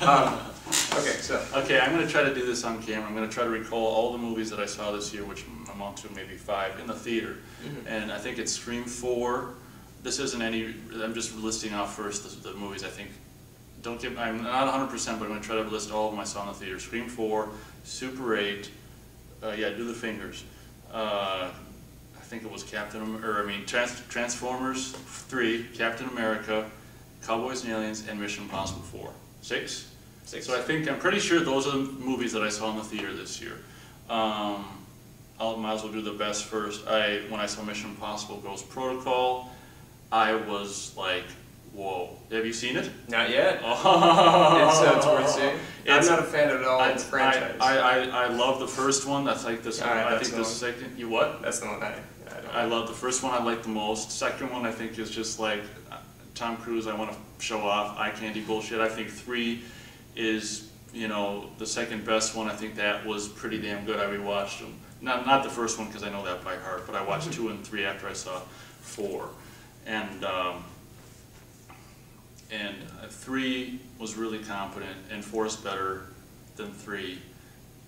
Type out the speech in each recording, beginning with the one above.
Okay, so. Okay, I'm going to try to do this on camera. I'm going to try to recall all the movies that I saw this year, which amount to maybe 5, in the theater. And I think it's Scream 4. This isn't any, I'm just listing off first the movies I think. I'm not 100%, but I'm going to try to list all of them I saw in the theater. Scream 4, Super 8, yeah, do the fingers. I think it was Transformers 3, Captain America, Cowboys and Aliens, and Mission Impossible 4. 6? 6. So I'm pretty sure those are the movies that I saw in the theater this year. I might as well do the best first. When I saw Mission Impossible Ghost Protocol, I was like, whoa. Have you seen it? Not yet. Oh. It's worth seeing. I'm not a fan at all of the franchise. I love the first one. That's like this one. Right, I think the second. You what? That's the one I love the first one. I like the most. Second one I think is just like Tom Cruise. I want to show off eye candy bullshit. I think 3 is, you know, the second best one. I think that was pretty damn good. I rewatched them. Not the first one because I know that by heart, but I watched 2 and 3 after I saw 4, and 3 was really competent, and 4 is better than 3.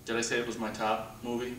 Did I say it was my top movie?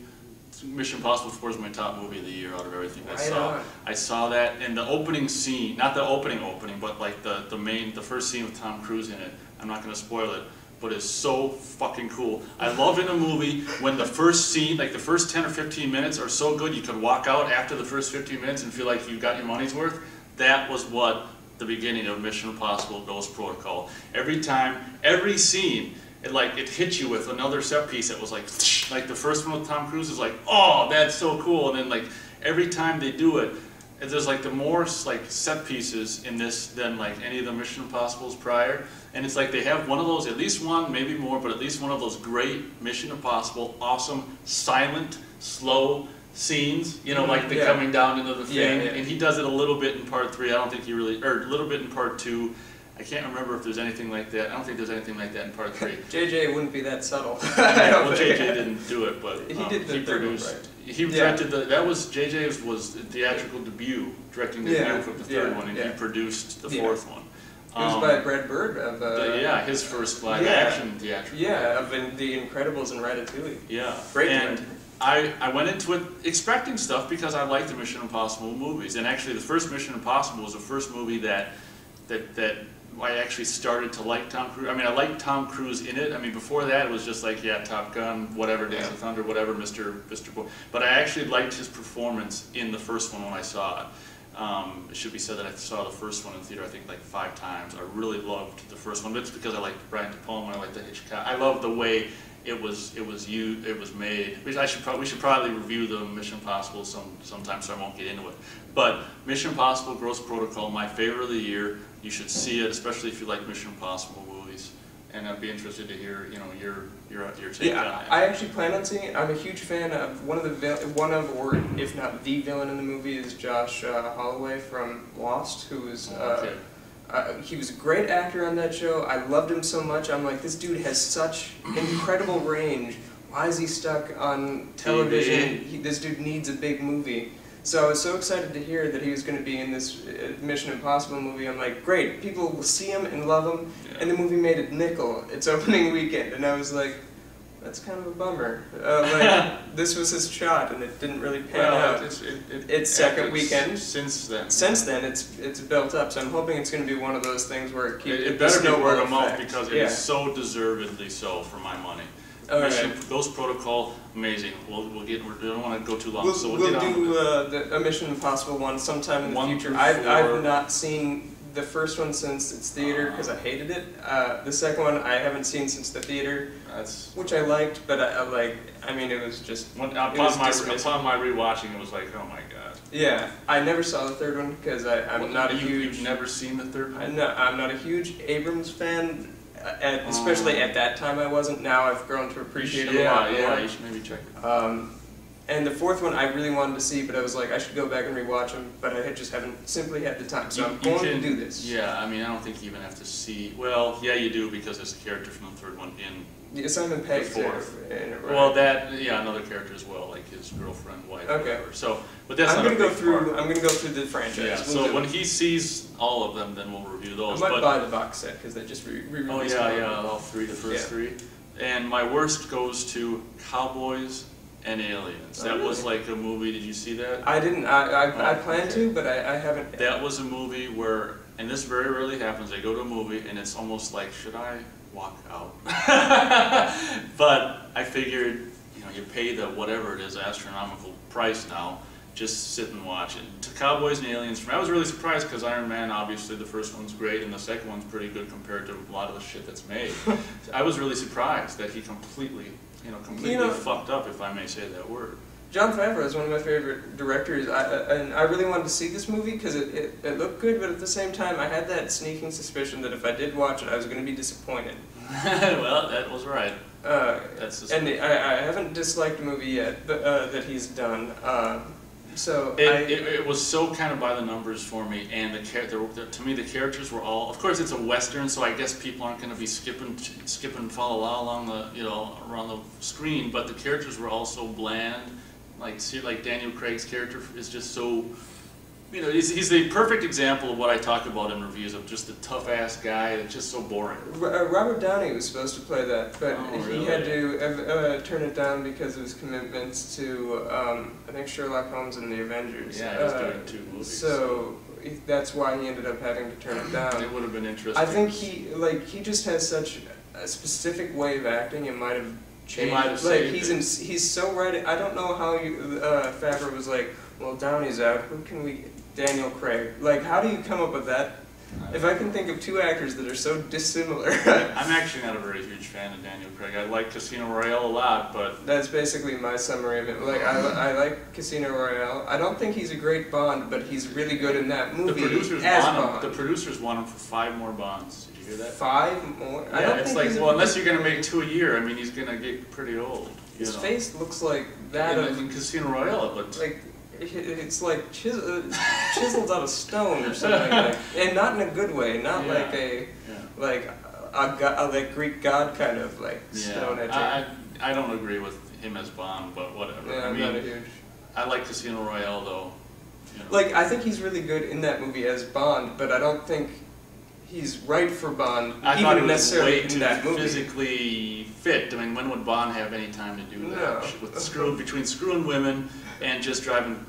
Mission Impossible 4 is my top movie of the year out of everything I saw. I saw that, and the opening scene, not the opening, but like the first scene with Tom Cruise in it. I'm not going to spoil it, but it's so fucking cool. I love in a movie when the first scene, like the first 10 or 15 minutes are so good you could walk out after the first 15 minutes and feel like you got your money's worth. That was what the beginning of Mission Impossible Ghost Protocol. Every time, every scene, it hit you with another set piece that was like the first one with Tom Cruise is like, oh, that's so cool. And then like every time they do it, there's like the more like set pieces in this than like any of the Mission Impossibles prior. And it's like they have one of those, at least one, maybe more, but at least one of those great Mission Impossible, awesome, silent, slow scenes, you know, like the coming down into the thing. And he does it a little bit in part 3. I don't think he really, or a little bit in part 2. I can't remember if there's anything like that. I don't think there's anything like that in part 3. JJ wouldn't be that subtle. Well, JJ didn't do it, but he did the third one, right? He directed that was JJ's was the theatrical debut, directing the debut for the third one, and he produced the fourth one. It was by Brad Bird of his first live action theatrical. Yeah, of The Incredibles and Ratatouille. Yeah, great. And I went into it expecting stuff because I like the Mission Impossible movies, and actually the first Mission Impossible was the first movie that I actually started to like Tom Cruise. I mean, I liked Tom Cruise in it. I mean, before that it was just like, yeah, Top Gun, whatever, Days of Thunder, whatever, Mr. Boy. But I actually liked his performance in the first one when I saw it. It should be said that I saw the first one in theater, I think, like 5 times. I really loved the first one. But it's because I liked Brian De Palma, I liked the Hitchcock. I love the way it was made. We should probably review the Mission Impossible sometime, so I won't get into it. But Mission Impossible Ghost Protocol, my favorite of the year. You should see it, especially if you like Mission Impossible movies. And I'd be interested to hear, you know, your take on it. I actually plan on seeing it. I'm a huge fan of or if not the villain in the movie is Josh Holloway from Lost, who is he was a great actor on that show. I loved him so much. I'm like, this dude has such incredible range. Why is he stuck on television? This dude needs a big movie. So I was so excited to hear that he was going to be in this Mission Impossible movie. I'm like, great, people will see him and love him. And the movie made it nickel its opening weekend, and I was like, that's kind of a bummer. Like, this was his shot, and it didn't really pan out. Its second weekend. Since then, it's built up. So I'm hoping it's going to be one of those things where it better be word of mouth because it is so deservedly so for my money. Ghost Protocol, amazing. We don't want to go too long, so we'll do a Mission Impossible one sometime in the future. I've not seen the first one since its theater because I hated it. The second one I haven't seen since the theater, which I liked, but I mean, it was just upon my rewatching, it was like, oh my god. Yeah, I never saw the third one because I'm not a huge. You've never seen the third one? I'm not a huge Abrams fan. Especially at that time I wasn't. Now I've grown to appreciate it a lot more. Yeah, you should maybe check it. And the fourth one I really wanted to see, but I was like, I should go back and rewatch them, but I just haven't simply had the time. So I'm going to do this. Yeah, I mean, I don't think you even have to see. Well, yeah, you do because there's a character from the third one in. Yeah, Simon Pegg. The fourth. Right? Well, another character as well, like his girlfriend, wife, whatever. So, but that's I'm not gonna a go big through. part. I'm gonna go through the franchise. Yeah. So when he sees all of them, then we'll review those. I might buy the box set because they just re-released. Oh yeah, all three, the first three. And my worst goes to Cowboys and Aliens. That was like a movie. Did you see that? I didn't. I plan to, but I haven't. That was a movie where, and this very rarely happens. They go to a movie and it's almost like, should I walk out? But I figured, you pay the whatever it is astronomical price now. Just sit and watch it. To Cowboys and Aliens, I was really surprised because Iron Man, obviously, the first one's great and the second one's pretty good compared to a lot of the shit that's made. I was really surprised that he completely fucked up, if I may say that word. Jon Favreau is one of my favorite directors, and I really wanted to see this movie because it looked good, but at the same time, I had that sneaking suspicion that if I did watch it, I was going to be disappointed. Well, that was right. And I haven't disliked a movie yet that he's done. So it was so kind of by the numbers for me, and to me the characters were all. Of course, it's a western, so I guess people aren't going to be skipping follow along the around the screen. But the characters were all so bland. Like Daniel Craig's character is just so. He's the perfect example of what I talk about in reviews of just a tough ass guy that's just so boring. Robert Downey was supposed to play that, but really? he had to turn it down because of his commitments to I think Sherlock Holmes and the Avengers. Yeah, he was doing 2 movies. So that's why he ended up having to turn it down. It would have been interesting. I think he just has such a specific way of acting. It might have changed. He might have saved he's so right. I don't know how Favreau was like, well, Downey's out. Who can we? Daniel Craig. Like, how do you come up with that? If I can think of 2 actors that are so dissimilar. I'm actually not a very huge fan of Daniel Craig. I like Casino Royale a lot, but that's basically my summary of it. Like, I like Casino Royale. I don't think he's a great Bond, but he's really good in that movie. The producers want him for 5 more Bonds. Did you hear that? 5 more? Yeah, I don't think unless you're gonna make 2 a year, I mean, he's gonna get pretty old. His face looks like that in Casino Royale, but like. It's like chiseled out of stone or something, and not in a good way. Not like a Greek god kind of stone edging. I don't agree with him as Bond, but whatever. Yeah, I mean, not a huge. I like Casino Royale though. Like, I think he's really good in that movie as Bond, but I don't think he's right for Bond. I thought he was necessarily way too physically fit. I mean, when would Bond have any time to do that? No. Between screwing women and just driving,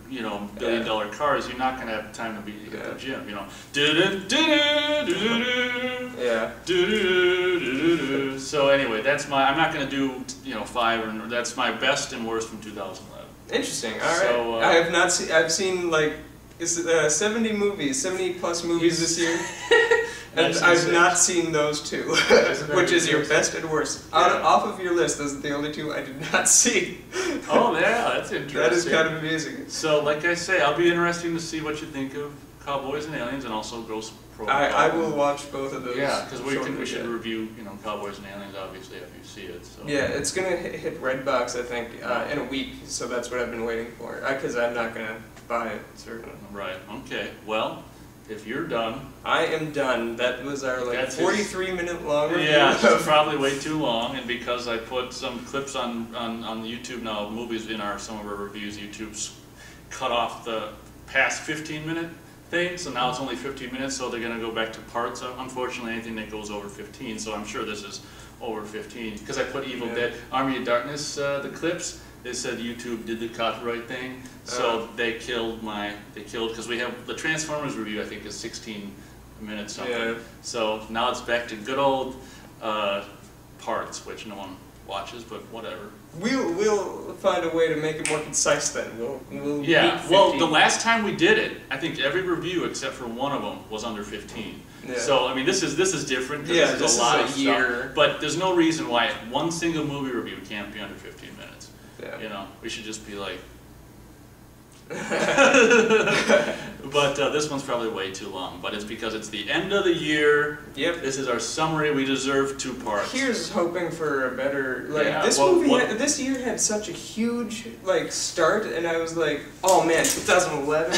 billion-dollar cars, you're not going to have time to be at the gym, Yeah. So anyway, I'm not going to do, 5, that's my best and worst from 2011. Interesting. All right. So, I have not seen. I've seen 70 movies, 70 plus movies this year, and I've not seen those 2, which is your best and worst. Yeah. Off of your list, those are the only 2 I did not see. Oh yeah, that's interesting. That is kind of amazing. So, like I say, I'll be interested to see what you think of Cowboys and Aliens, and also Ghost Protocol. I will watch both of those. Yeah, because we should review, Cowboys and Aliens, obviously, after you see it. So. Yeah, it's gonna hit Redbox, I think, in a week. So that's what I've been waiting for. Because I'm not gonna buy it, certainly. Right. Okay. Well, if you're done. I am done. That was our 43-minute long review. Yeah, it's probably way too long, and because I put some clips on YouTube now of movies in some of our reviews, YouTube's cut off the past 15-minute thing, so now it's only 15 minutes, so they're going to go back to parts. Unfortunately, anything that goes over 15, so I'm sure this is over 15. Because I put Evil Dead, Army of Darkness, the clips, they said YouTube did the copyright thing, so they killed, because we have, the Transformers review I think is 16 minutes something. Yeah. So now it's back to good old parts, which no one watches, but whatever. We'll find a way to make it more concise then. We'll yeah, well, the last time we did it, I think every review except for one of them was under 15. Yeah. So, I mean, this is different because this is a lot of stuff. But there's no reason why one single movie review can't be under 15 minutes. Yeah. We should just be like, But this one's probably way too long, but it's because it's the end of the year. Yep. This is our summary. We deserve 2 parts. Here's hoping for a better, like, Yeah, this movie, this year had such a huge, like, start, and I was like, oh man, 2011,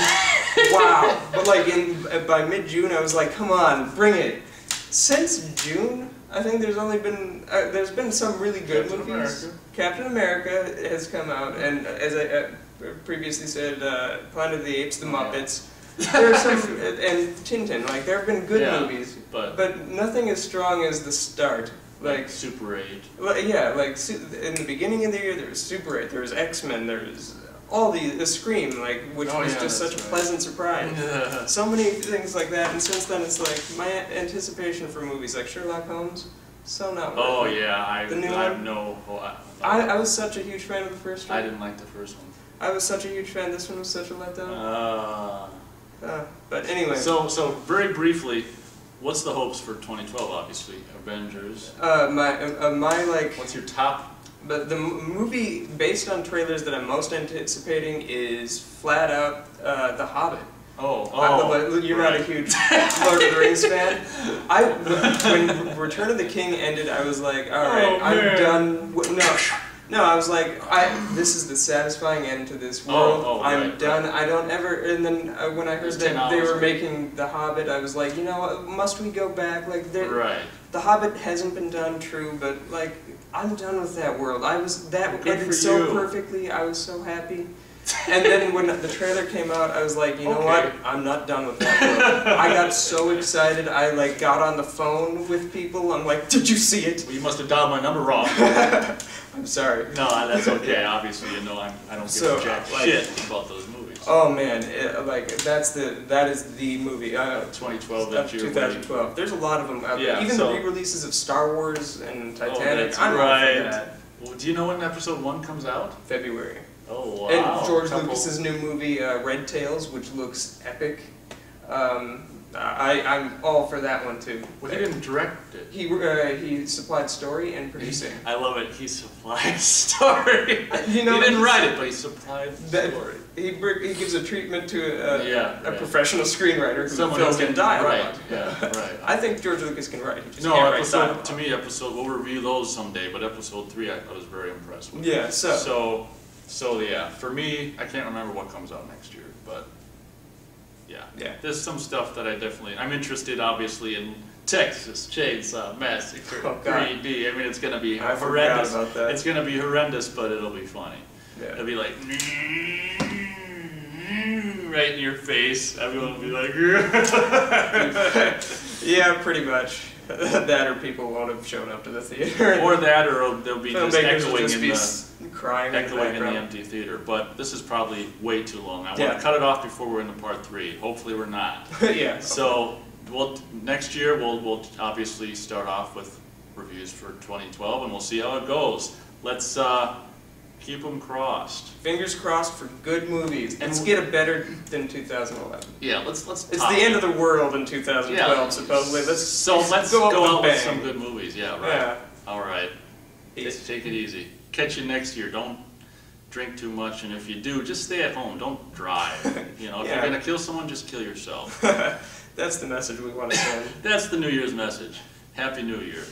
wow. But like, by mid-June, I was like, come on, bring it. Since June, I think there's only been, there's been some really good movies. Captain America has come out, and as I previously said, Planet of the Apes, The Muppets. There are some, and Tintin, like, there have been good movies, but nothing as strong as the start. Like Super 8. Yeah, like, in the beginning of the year, there was Super 8, there was X-Men, there was all the Scream, like, which was just such a pleasant surprise. Yeah. So many things like that, and since then it's like, my anticipation for movies like Sherlock Holmes, so not worth it. Oh yeah, I was such a huge fan of the first one. I didn't like the first one. I was such a huge fan, this one was such a letdown. But anyway. So very briefly, what's the hopes for 2012, obviously? Avengers? What's your top? But the movie, based on trailers that I'm most anticipating, is flat out The Hobbit. You're not a huge Lord of the Rings fan. When Return of the King ended, I was like, alright, I'm done. No, I was like, this is the satisfying end to this world. I'm done. I don't ever. And then when I heard that they were making The Hobbit, I was like, you know what? Must we go back? Like, The Hobbit hasn't been done, true, but like, I'm done with that world. That ended so perfectly. I was so happy. And then when the trailer came out, I was like, you know what? I'm not done with that world. I got so excited. I like got on the phone with people. I'm like, did you see it? Well, you must have dialed my number wrong. I'm sorry. No, that's okay. Obviously, you know I don't give a jack shit about those movies. Oh man, that is the movie. 2012. That year. 2012. There's a lot of them out there. Even the re-releases of Star Wars and Titanic. I'm right. For that. Well, do you know when Episode 1 comes out? February. Oh wow. And George Lucas's new movie, Red Tails, which looks epic. I'm all for that one too. Well, he didn't direct it. He supplied story and producing. I love it. He supplied story. He didn't write it, but he supplied story. He gives a treatment to a professional screenwriter who films in dialogue. Right. I think George Lucas can write. To me, we'll review those someday. But episode 3, I was very impressed with. Yeah. So yeah, for me, I can't remember what comes out next year, but yeah. There's some stuff that I'm interested, obviously, in Texas Chainsaw Massacre 3D. I mean, it's going to be horrendous. About that. It's going to be horrendous, but it'll be funny. Yeah. It'll be like right in your face. Everyone will be like, yeah, pretty much. That or people won't have shown up to the theater. Or that, or they'll be just echoing crying in the empty theater. But this is probably way too long. I want to cut it off before we're into part 3. Hopefully we're not. Yeah. So next year we'll obviously start off with reviews for 2012, and we'll see how it goes. Let's keep them crossed. Fingers crossed for good movies. Let's get a better than 2011. Yeah, let's. It's the end of the world in 2012, supposedly. Let's go out with some good movies. Yeah, right. Yeah. All right. Take it easy. Catch you next year. Don't drink too much, and if you do, just stay at home. Don't drive. If you're gonna kill someone, just kill yourself. That's the message we want to send. That's the New Year's message. Happy New Year.